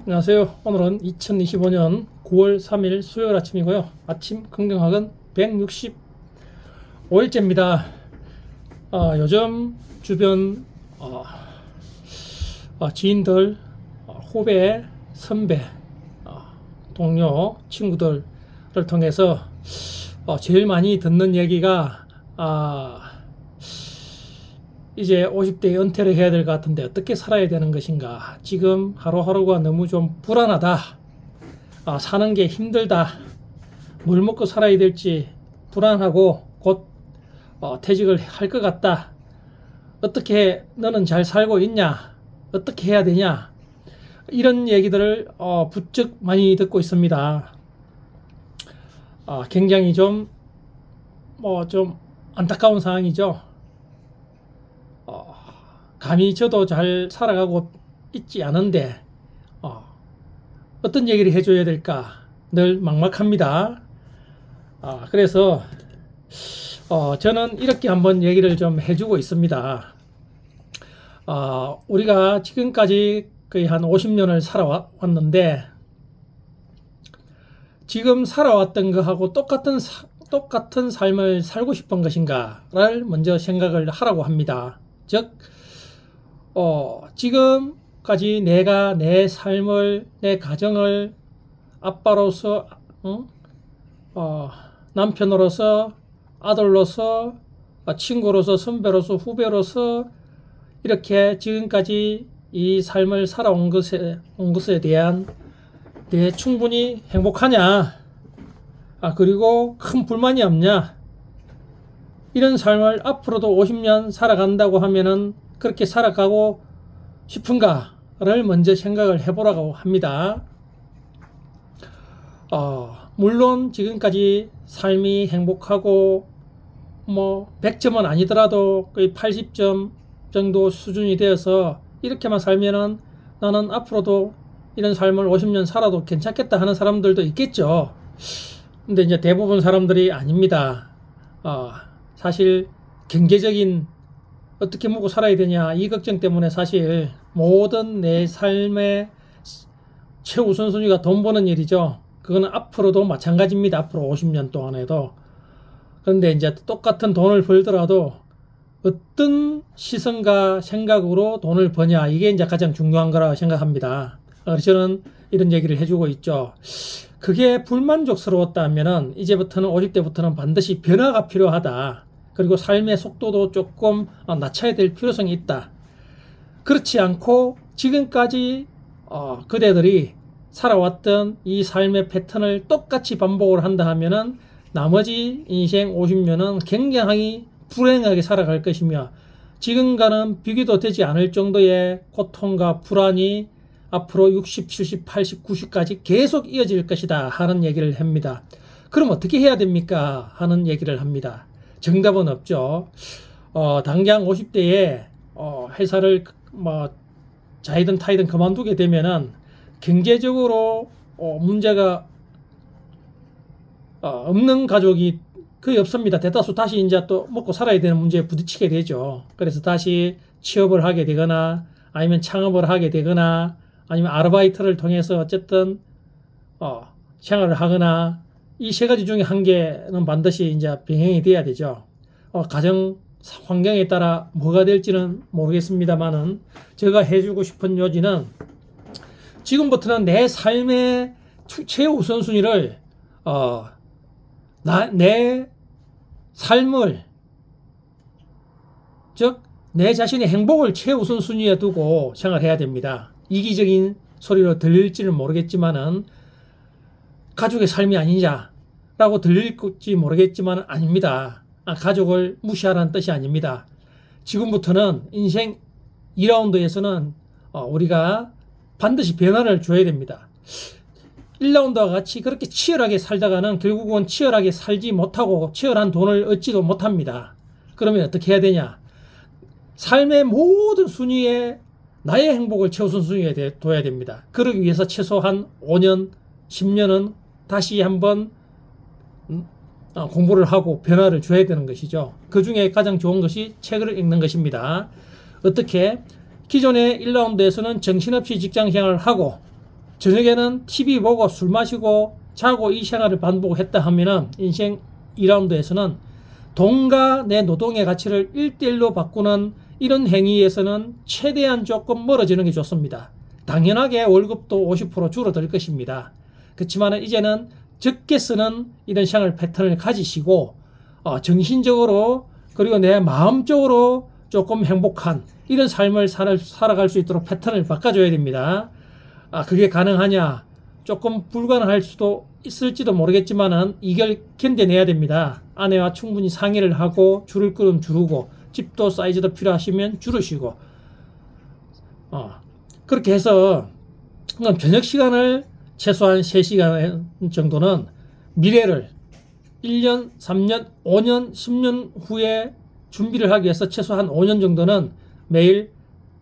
안녕하세요. 오늘은 2025년 9월 3일 수요일 아침이고요. 아침 긍정학은 165일째입니다. 요즘 주변 지인들, 후배, 선배, 동료, 친구들을 통해서 제일 많이 듣는 얘기가 이제 50대에 은퇴를 해야 될 것 같은데 어떻게 살아야 되는 것인가. 지금 하루하루가 너무 좀 불안하다. 사는 게 힘들다. 뭘 먹고 살아야 될지 불안하고 곧 퇴직을 할 것 같다. 어떻게 너는 잘 살고 있냐? 어떻게 해야 되냐? 이런 얘기들을 부쩍 많이 듣고 있습니다. 굉장히 좀 안타까운 상황이죠. 감히 저도 잘 살아가고 있지 않은데 어떤 얘기를 해줘야 될까 늘 막막합니다. 그래서 저는 이렇게 한번 얘기를 좀 해주고 있습니다. 우리가 지금까지 거의 한 50년을 살아왔는데 지금 살아왔던 것하고 똑같은 삶을 살고 싶은 것인가를 먼저 생각을 하라고 합니다. 즉 지금까지 내가 내 삶을, 내 가정을 아빠로서, 남편으로서, 아들로서, 친구로서, 선배로서, 후배로서 이렇게 지금까지 이 삶을 살아온 것에 대한 내 충분히 행복하냐? 그리고 큰 불만이 없냐? 이런 삶을 앞으로도 50년 살아간다고 하면은 그렇게 살아가고 싶은가를 먼저 생각을 해보라고 합니다. 물론 지금까지 삶이 행복하고 100점은 아니더라도 거의 80점 정도 수준이 되어서 이렇게만 살면은 나는 앞으로도 이런 삶을 50년 살아도 괜찮겠다 하는 사람들도 있겠죠. 근데 이제 대부분 사람들이 아닙니다. 사실 경제적인 어떻게 먹고 살아야 되냐 이 걱정 때문에 사실 모든 내 삶의 최우선순위가 돈 버는 일이죠. 그거는 앞으로도 마찬가지입니다. 앞으로 50년 동안에도. 그런데 이제 똑같은 돈을 벌더라도 어떤 시선과 생각으로 돈을 버냐 이게 이제 가장 중요한 거라고 생각합니다. 그래서 저는 이런 얘기를 해주고 있죠. 그게 불만족스러웠다면은 이제부터는 50대부터는 반드시 변화가 필요하다. 그리고 삶의 속도도 조금 낮춰야 될 필요성이 있다. 그렇지 않고 지금까지 그대들이 살아왔던 이 삶의 패턴을 똑같이 반복을 한다 하면은 나머지 인생 50년은 굉장히 불행하게 살아갈 것이며 지금과는 비교도 되지 않을 정도의 고통과 불안이 앞으로 60, 70, 80, 90까지 계속 이어질 것이다 하는 얘기를 합니다. 그럼 어떻게 해야 됩니까? 하는 얘기를 합니다. 정답은 없죠. 당장 50대에 회사를 자이든 타이든 그만두게 되면은 경제적으로 문제가 없는 가족이 거의 없습니다. 대다수 다시 이제 또 먹고 살아야 되는 문제에 부딪히게 되죠. 그래서 다시 취업을 하게 되거나 아니면 창업을 하게 되거나 아니면 아르바이트를 통해서 어쨌든 생활을 하거나 이 세 가지 중에 한 개는 반드시 이제 병행이 돼야 되죠. 가정 환경에 따라 뭐가 될지는 모르겠습니다만은 제가 해주고 싶은 요지는 지금부터는 내 삶의 최우선순위를 내 삶을 즉 내 자신의 행복을 최우선순위에 두고 생활해야 됩니다. 이기적인 소리로 들릴지는 모르겠지만은 가족의 삶이 아니냐라고 들릴지 모르겠지만 아닙니다. 가족을 무시하라는 뜻이 아닙니다. 지금부터는 인생 2라운드에서는 우리가 반드시 변화를 줘야 됩니다. 1라운드와 같이 그렇게 치열하게 살다가는 결국은 치열하게 살지 못하고 치열한 돈을 얻지도 못합니다. 그러면 어떻게 해야 되냐? 삶의 모든 순위에 나의 행복을 최우선 순위에 둬야 됩니다. 그러기 위해서 최소한 5년, 10년은 다시 한번 공부를 하고 변화를 줘야 되는 것이죠. 그 중에 가장 좋은 것이 책을 읽는 것입니다. 어떻게? 기존의 1라운드에서는 정신없이 직장 생활을 하고 저녁에는 TV 보고 술 마시고 자고 이 생활을 반복했다 하면은 인생 2라운드에서는 돈과 내 노동의 가치를 1대1로 바꾸는 이런 행위에서는 최대한 조금 멀어지는 게 좋습니다. 당연하게 월급도 50% 줄어들 것입니다. 그렇지만 이제는 적게 쓰는 이런 생활 패턴을 가지시고 정신적으로 그리고 내 마음적으로 조금 행복한 이런 삶을 살아갈 수 있도록 패턴을 바꿔줘야 됩니다. 그게 가능하냐? 조금 불가능할 수도 있을지도 모르겠지만은 이걸 견뎌내야 됩니다. 아내와 충분히 상의를 하고 줄을 끄면 줄이고 집도 사이즈도 필요하시면 줄으시고 그렇게 해서 저녁 시간을 최소한 3시간 정도는 미래를 1년, 3년, 5년, 10년 후에 준비를 하기 위해서 최소한 5년 정도는 매일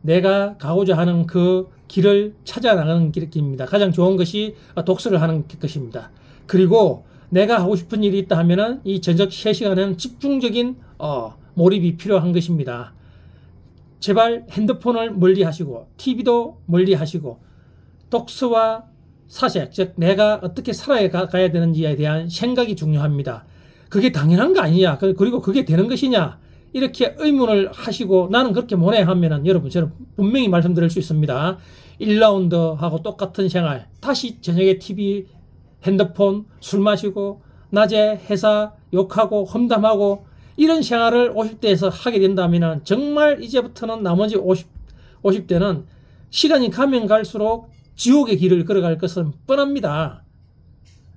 내가 가고자 하는 그 길을 찾아나가는 길입니다. 가장 좋은 것이 독서를 하는 것입니다. 그리고 내가 하고 싶은 일이 있다 하면은 이 저녁 3시간은 집중적인 몰입이 필요한 것입니다. 제발 핸드폰을 멀리 하시고 TV도 멀리 하시고 독서와 사색, 즉 내가 어떻게 살아가야 되는지에 대한 생각이 중요합니다. 그게 당연한 거 아니냐, 그리고 그게 되는 것이냐, 이렇게 의문을 하시고 나는 그렇게 못해 하면은 여러분 저는 분명히 말씀드릴 수 있습니다. 1라운드하고 똑같은 생활, 다시 저녁에 TV, 핸드폰, 술 마시고 낮에 회사 욕하고 험담하고 이런 생활을 50대에서 하게 된다면 정말 이제부터는 나머지 50대는 시간이 가면 갈수록 지옥의 길을 걸어갈 것은 뻔합니다.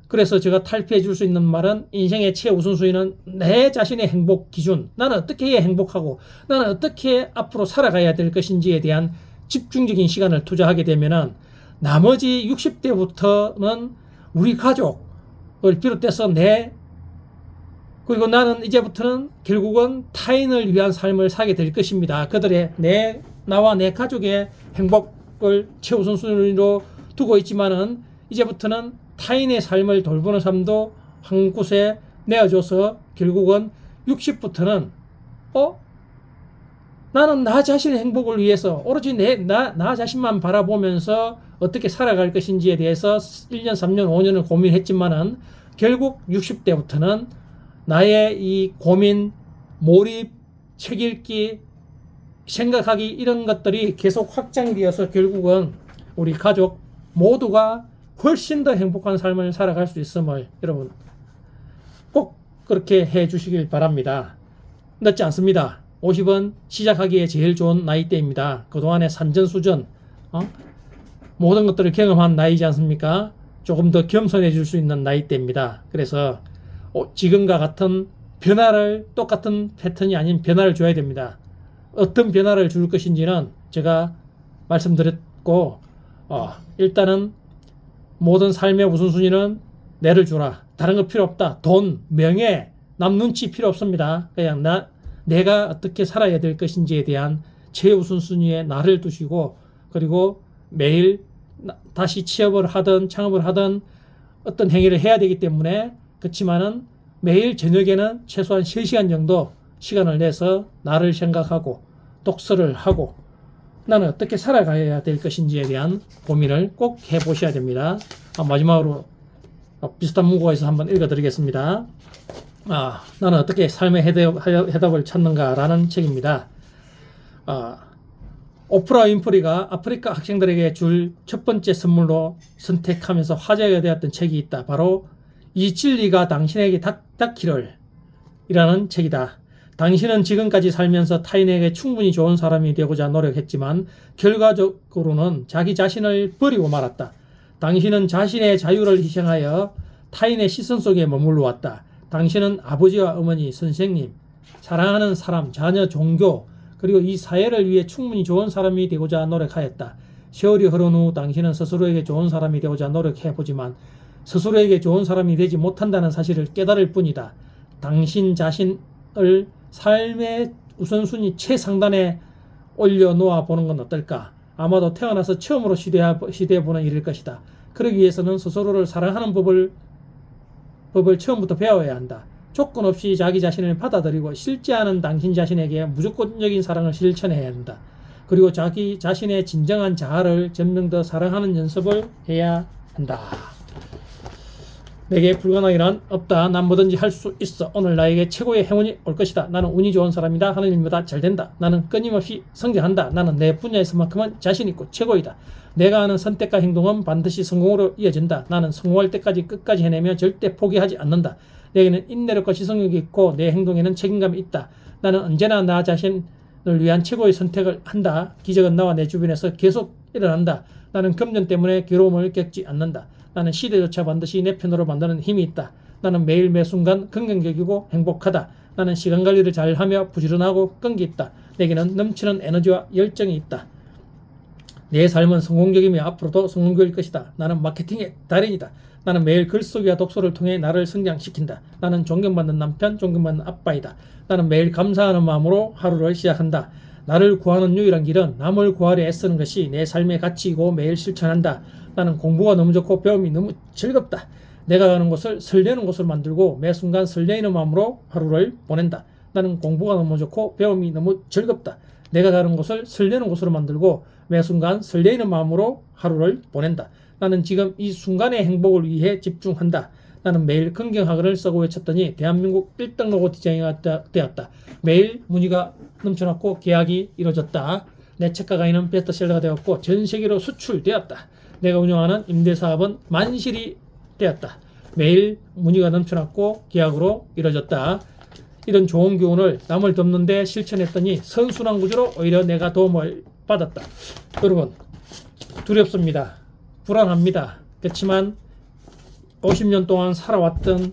그래서 제가 탈피해 줄 수 있는 말은 인생의 최우선순위는 내 자신의 행복 기준, 나는 어떻게 해야 행복하고 나는 어떻게 앞으로 살아가야 될 것인지에 대한 집중적인 시간을 투자하게 되면은 나머지 60대부터는 우리 가족을 비롯해서 그리고 나는 이제부터는 결국은 타인을 위한 삶을 살게 될 것입니다. 그들의 나와 내 가족의 행복을 최우선순위로 두고 있지만은 이제부터는 타인의 삶을 돌보는 삶도 한 곳에 내어줘서 결국은 60부터는 나는 나 자신의 행복을 위해서 오로지 나 자신만 바라보면서 어떻게 살아갈 것인지에 대해서 1년, 3년, 5년을 고민했지만은 결국 60대부터는 나의 이 고민, 몰입, 책 읽기, 생각하기 이런 것들이 계속 확장되어서 결국은 우리 가족 모두가 훨씬 더 행복한 삶을 살아갈 수 있음을 여러분 꼭 그렇게 해 주시길 바랍니다. 늦지 않습니다. 50은 시작하기에 제일 좋은 나이대입니다. 그동안의 산전수전 모든 것들을 경험한 나이지 않습니까? 조금 더 겸손해 줄 수 있는 나이대입니다. 그래서 지금과 같은 똑같은 패턴이 아닌 변화를 줘야 됩니다. 어떤 변화를 줄 것인지는 제가 말씀드렸고 일단은 모든 삶의 우선순위는 내를 주라. 다른 거 필요 없다. 돈, 명예, 남 눈치 필요 없습니다. 그냥 내가 어떻게 살아야 될 것인지에 대한 최우선순위에 나를 두시고 그리고 매일 다시 취업을 하든 창업을 하든 어떤 행위를 해야 되기 때문에 그렇지만은 매일 저녁에는 최소한 3시간 정도 시간을 내서 나를 생각하고 독서를 하고 나는 어떻게 살아가야 될 것인지에 대한 고민을 꼭 해보셔야 됩니다. 마지막으로 비슷한 문구가 있어서 한번 읽어드리겠습니다. 나는 어떻게 삶의 해답을 찾는가라는 책입니다. 오프라 윈프리가 아프리카 학생들에게 줄 첫 번째 선물로 선택하면서 화제가 되었던 책이 있다. 바로 이 진리가 당신에게 닿기를 이라는 책이다. 당신은 지금까지 살면서 타인에게 충분히 좋은 사람이 되고자 노력했지만 결과적으로는 자기 자신을 버리고 말았다. 당신은 자신의 자유를 희생하여 타인의 시선 속에 머물러 왔다. 당신은 아버지와 어머니, 선생님, 사랑하는 사람, 자녀, 종교, 그리고 이 사회를 위해 충분히 좋은 사람이 되고자 노력하였다. 세월이 흐른 후 당신은 스스로에게 좋은 사람이 되고자 노력해보지만 스스로에게 좋은 사람이 되지 못한다는 사실을 깨달을 뿐이다. 당신 자신을 삶의 우선순위 최상단에 올려놓아 보는 건 어떨까? 아마도 태어나서 처음으로 시도해보는 일일 것이다. 그러기 위해서는 스스로를 사랑하는 법을 처음부터 배워야 한다. 조건 없이 자기 자신을 받아들이고 실제 하는 당신 자신에게 무조건적인 사랑을 실천해야 한다. 그리고 자기 자신의 진정한 자아를 점점 더 사랑하는 연습을 해야 한다. 내게 불가능한 일은 없다. 난 뭐든지 할 수 있어. 오늘 나에게 최고의 행운이 올 것이다. 나는 운이 좋은 사람이다. 하는 일마다 잘 된다. 나는 끊임없이 성장한다. 나는 내 분야에서만큼은 자신 있고 최고이다. 내가 하는 선택과 행동은 반드시 성공으로 이어진다. 나는 성공할 때까지 끝까지 해내며 절대 포기하지 않는다. 내게는 인내력과 지속력이 있고 내 행동에는 책임감이 있다. 나는 언제나 나 자신을 위한 최고의 선택을 한다. 기적은 나와 내 주변에서 계속 일어난다. 나는 금전 때문에 괴로움을 겪지 않는다. 나는 시대조차 반드시 내 편으로 만드는 힘이 있다. 나는 매일 매 순간 긍정적이고 행복하다. 나는 시간 관리를 잘하며 부지런하고 끈기 있다. 내게는 넘치는 에너지와 열정이 있다. 내 삶은 성공적이며 앞으로도 성공적일 것이다. 나는 마케팅의 달인이다. 나는 매일 글쓰기와 독서를 통해 나를 성장시킨다. 나는 존경받는 남편, 존경받는 아빠이다. 나는 매일 감사하는 마음으로 하루를 시작한다. 나를 구하는 유일한 길은 남을 구하려 애쓰는 것이 내 삶의 가치이고 매일 실천한다. 나는 공부가 너무 좋고 배움이 너무 즐겁다. 내가 가는 곳을 설레는 곳으로 만들고 매 순간 설레이는 마음으로 하루를 보낸다. 나는 공부가 너무 좋고 배움이 너무 즐겁다. 내가 가는 곳을 설레는 곳으로 만들고 매 순간 설레이는 마음으로 하루를 보낸다. 나는 지금 이 순간의 행복을 위해 집중한다. 나는 매일 긍정학을 쓰고 외쳤더니 대한민국 1등 로고 디자이너가 되었다. 매일 문의가 넘쳐났고 계약이 이루어졌다. 내 책과 강의는 베스트셀러가 되었고 전 세계로 수출되었다. 내가 운영하는 임대사업은 만실이 되었다. 매일 문의가 넘쳐났고 계약으로 이루어졌다. 이런 좋은 교훈을 남을 돕는 데 실천했더니 선순환 구조로 오히려 내가 도움을 받았다. 여러분, 두렵습니다. 불안합니다. 그렇지만 50년 동안 살아왔던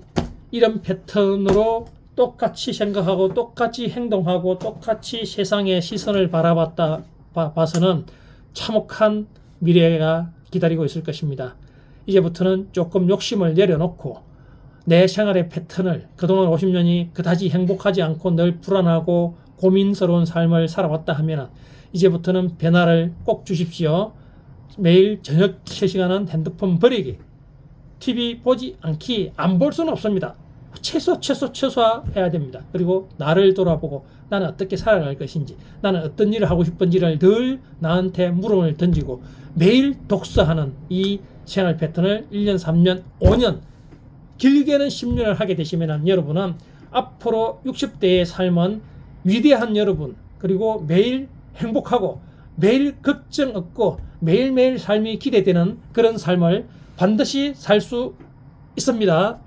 이런 패턴으로 똑같이 생각하고 똑같이 행동하고 똑같이 세상의 시선을 봐서는 참혹한 미래가 기다리고 있을 것입니다. 이제부터는 조금 욕심을 내려놓고 내 생활의 패턴을 그동안 50년이 그다지 행복하지 않고 늘 불안하고 고민스러운 삶을 살아왔다 하면 이제부터는 변화를 꼭 주십시오. 매일 저녁 3시간은 핸드폰 버리기, TV 보지 않기, 안 볼 수는 없습니다. 최소화해야 됩니다. 그리고 나를 돌아보고 나는 어떻게 살아갈 것인지, 나는 어떤 일을 하고 싶은지를 늘 나한테 물음을 던지고 매일 독서하는 이 생활 패턴을 1년, 3년, 5년, 길게는 10년을 하게 되시면 여러분은 앞으로 60대의 삶은 위대한 여러분, 그리고 매일 행복하고 매일 걱정 없고 매일매일 삶이 기대되는 그런 삶을 반드시 살 수 있습니다.